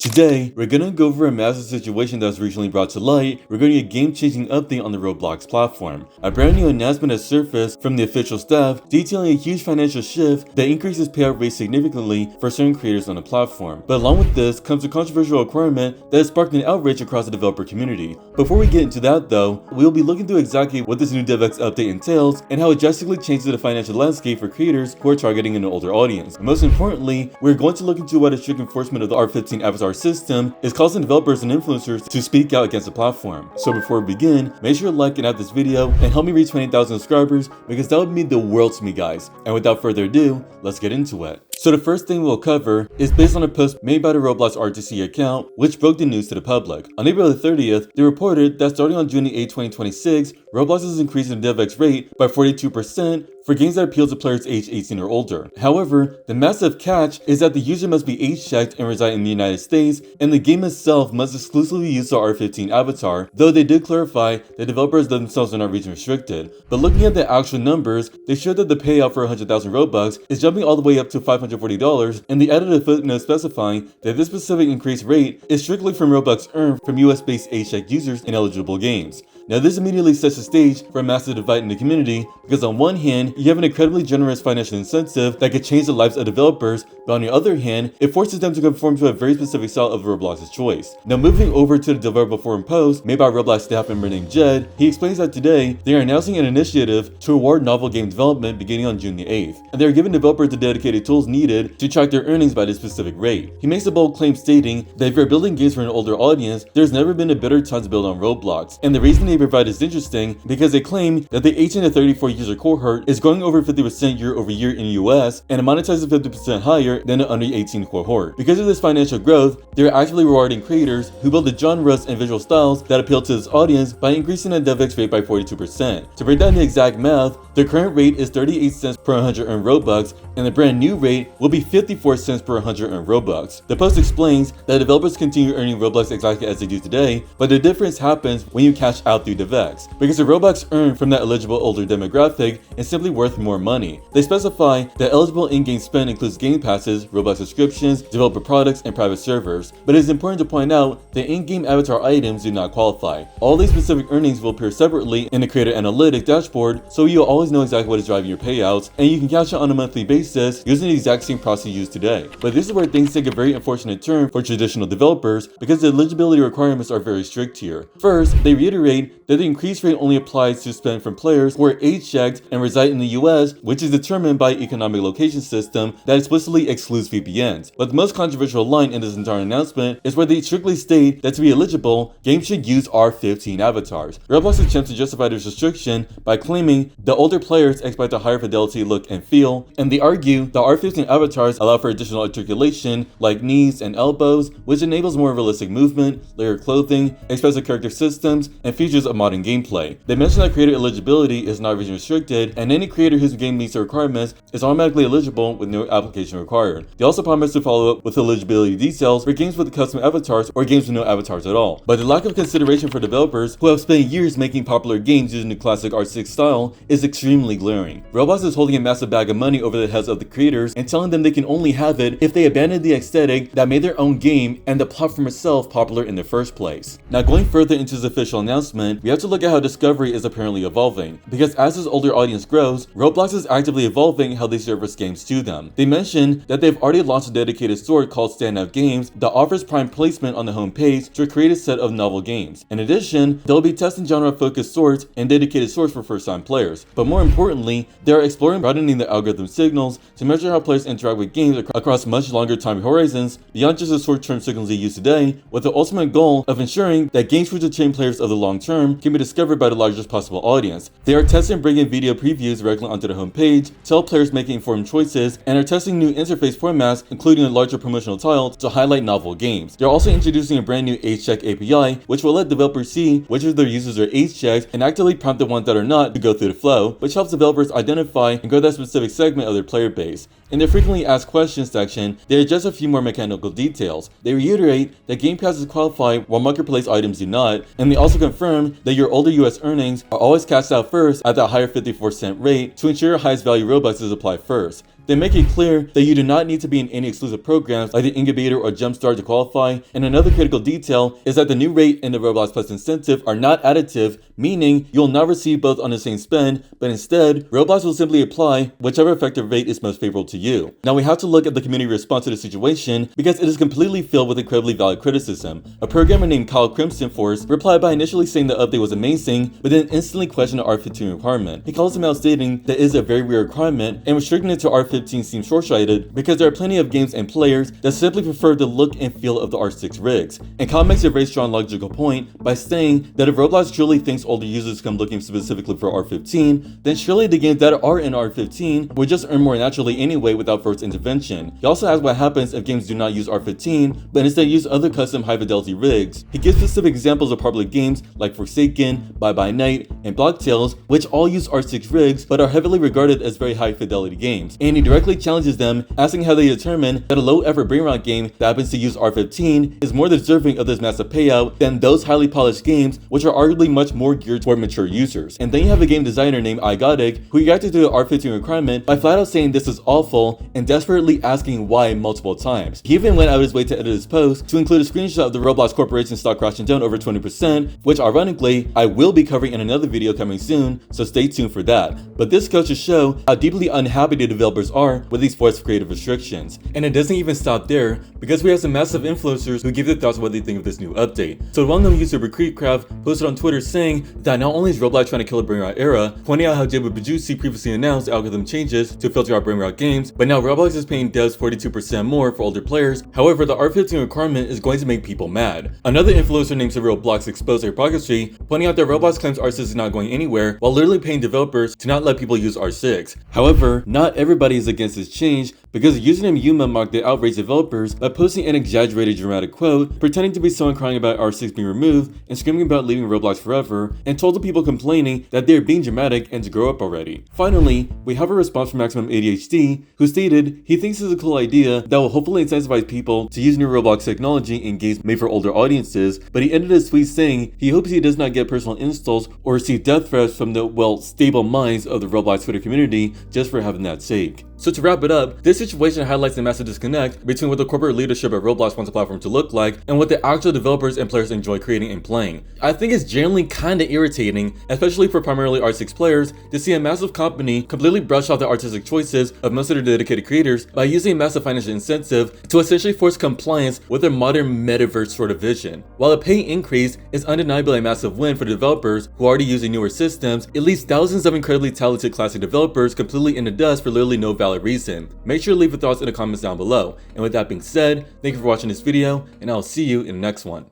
Today, we're gonna go over a massive situation that was recently brought to light regarding a game-changing update on the Roblox platform. A brand new announcement has surfaced from the official staff detailing a huge financial shift that increases payout rates significantly for certain creators on the platform. But along with this comes a controversial requirement that has sparked an outrage across the developer community. Before we get into that though, we'll be looking through exactly what this new DevEx update entails and how it drastically changes the financial landscape for creators who are targeting an older audience. And most importantly, we're going to look into why the strict enforcement of the R15 avatar system is causing developers and influencers to speak out against the platform. So before we begin, make sure to like and add this video and help me reach 20,000 subscribers because that would mean the world to me, guys. And without further ado, let's get into it. So the first thing we'll cover is based on a post made by the Roblox RTC account, which broke the news to the public. On April the 30th, they reported that starting on June 8, 2026, Roblox is increasing the DevEx rate by 42% for games that appeal to players aged 18 or older. However, the massive catch is that the user must be age checked and reside in the United States, and the game itself must exclusively use the R15 avatar, though they did clarify that developers themselves are not region restricted. But looking at the actual numbers, they showed that the payout for 100,000 Robux is jumping all the way up to $540, and they added a footnote specifying that this specific increased rate is strictly from Robux earned from US-based age-checked users in eligible games. Now this immediately sets the stage for a massive divide in the community because on one hand, you have an incredibly generous financial incentive that could change the lives of developers, but on the other hand, it forces them to conform to a very specific style of Roblox's choice. Now moving over to the developer forum post made by Roblox staff member named Jed, he explains that today, they are announcing an initiative to reward novel game development beginning on June the 8th, and they are giving developers the dedicated tools needed to track their earnings by this specific rate. He makes a bold claim stating that if you're building games for an older audience, there's never been a better time to build on Roblox, and the reason they provide is interesting because they claim that the 18 to 34 user cohort is growing over 50% year over year in the US and it monetizes 50% higher than the under 18 cohort. Because of this financial growth, they're actually rewarding creators who build the genres and visual styles that appeal to this audience by increasing the DevEx rate by 42%. To break down the exact math, the current rate is 38 cents per 100 earned Robux, and the brand new rate will be 54 cents per 100 earned Robux. The post explains that developers continue earning Robux exactly as they do today, but the difference happens when you cash out through DevEx, because the Robux earned from that eligible older demographic is simply worth more money. They specify that eligible in-game spend includes game passes, Roblox subscriptions, developer products, and private servers, but it is important to point out that in-game avatar items do not qualify. All these specific earnings will appear separately in the creator analytic dashboard, so you'll always know exactly what is driving your payouts, and you can cash out on a monthly basis using the exact same process used today. But this is where things take a very unfortunate turn for traditional developers because the eligibility requirements are very strict here. First, they reiterate that the increased rate only applies to spend from players who are age-checked and reside in the US, which is determined by economic location system that explicitly excludes VPNs. But the most controversial line in this entire announcement is where they strictly state that to be eligible, games should use R15 avatars. Roblox attempts to justify this restriction by claiming that older players expect a higher fidelity look and feel, and they argue that R15 avatars allow for additional articulation like knees and elbows, which enables more realistic movement, layered clothing, expressive character systems, and features of modern gameplay. They mention that creator eligibility is not region restricted, and any creator whose game meets the requirements is automatically eligible with no application required. They also promise to follow up with eligibility details for games with custom avatars or games with no avatars at all. But the lack of consideration for developers who have spent years making popular games using the classic R6 style is extremely glaring. Roblox is holding a massive bag of money over the heads of the creators and telling them they can only have it if they abandon the aesthetic that made their own game and the platform itself popular in the first place. Now going further into this official announcement, we have to look at how Discovery is apparently evolving, because as this older audience grows, Roblox is actively evolving how they service games to them. They mentioned that they've already launched a dedicated store called Standout Games that offers prime placement on the homepage to create a set of novel games. In addition, they'll be testing genre-focused sorts and dedicated sorts for first-time players. But more importantly, they are exploring broadening the algorithm signals to measure how players interact with games across much longer time horizons beyond just the short-term signals they use today, with the ultimate goal of ensuring that games which retain players of the long term can be discovered by the largest possible audience. They are testing bringing video previews directly onto the homepage to help players make informed choices, and are testing new interface formats, including a larger promotional tile to highlight novel games. They're also introducing a brand new age check API, which will let developers see which of their users are age checked and actively prompt the ones that are not to go through the flow, which helps developers identify and grow that specific segment of their player base. In their frequently asked questions section, they address a few more mechanical details. They reiterate that game passes qualify while marketplace items do not, and they also confirm that your older US earnings are always cashed out first at that higher 54-cent rate to ensure your highest value Robux is applied first. They make it clear that you do not need to be in any exclusive programs like the Incubator or Jumpstart to qualify, and another critical detail is that the new rate and the Roblox Plus incentive are not additive, meaning you'll not receive both on the same spend, but instead, Roblox will simply apply whichever effective rate is most favorable to you. Now we have to look at the community response to the situation because it is completely filled with incredibly valid criticism. A programmer named Kyle Crimson Force replied by initially saying the update was amazing, but then instantly questioned the R15 requirement. He calls him out stating that it is a very weird requirement, and restricting it to R15 seems short-sighted because there are plenty of games and players that simply prefer the look and feel of the R6 rigs. And Kyle makes a very strong logical point by saying that if Roblox truly thinks older users come looking specifically for R15, then surely the games that are in R15 would just earn more naturally anyway without Force's intervention. He also asks what happens if games do not use R15, but instead use other custom high-fidelity rigs. He gives specific examples of popular games like Forsaken, Bye Bye Night, and Blocktails, which all use R6 rigs but are heavily regarded as very high-fidelity games. And he directly challenges them, asking how they determine that a low-effort brain rot game that happens to use R15 is more deserving of this massive payout than those highly polished games, which are arguably much more geared toward mature users. And then you have a game designer named iGotic who reacted to the R15 requirement by flat out saying this is awful and desperately asking why multiple times. He even went out of his way to edit his post to include a screenshot of the Roblox Corporation stock crashing down over 20%, which ironically I will be covering in another video coming soon, so stay tuned for that. But this goes to show how deeply unhappy the developers are with these forced creative restrictions. And it doesn't even stop there, because we have some massive influencers who give their thoughts on what they think of this new update. So the well-known YouTuber Creepcraft posted on Twitter saying that not only is Roblox trying to kill the brain rot era, pointing out how David Bajussi previously announced algorithm changes to filter out brain rot games, but now Roblox is paying devs 42% more for older players. However, the R15 requirement is going to make people mad. Another influencer named Roblox exposed their hypocrisy, pointing out that Roblox claims R6 is not going anywhere, while literally paying developers to not let people use R6. However, not everybody is against this change, because username Yuma mocked the outraged developers by posting an exaggerated dramatic quote, pretending to be someone crying about R6 being removed and screaming about leaving Roblox forever, and told the people complaining that they are being dramatic and to grow up already. Finally, we have a response from Maximum ADHD, who stated he thinks this is a cool idea that will hopefully incentivize people to use new Roblox technology in games made for older audiences, but he ended his tweet saying he hopes he does not get personal insults or receive death threats from the, well, stable minds of the Roblox Twitter community just for having that sake. So to wrap it up, this situation highlights the massive disconnect between what the corporate leadership at Roblox wants the platform to look like and what the actual developers and players enjoy creating and playing. I think it's generally kinda irritating, especially for primarily R6 players, to see a massive company completely brush off the artistic choices of most of their dedicated creators by using a massive financial incentive to essentially force compliance with their modern metaverse sort of vision. While a pay increase is undeniably a massive win for the developers who are already using newer systems, it leaves thousands of incredibly talented classic developers completely in the dust for literally no valid reason. Make sure to leave your thoughts in the comments down below. And with that being said, thank you for watching this video, and I'll see you in the next one.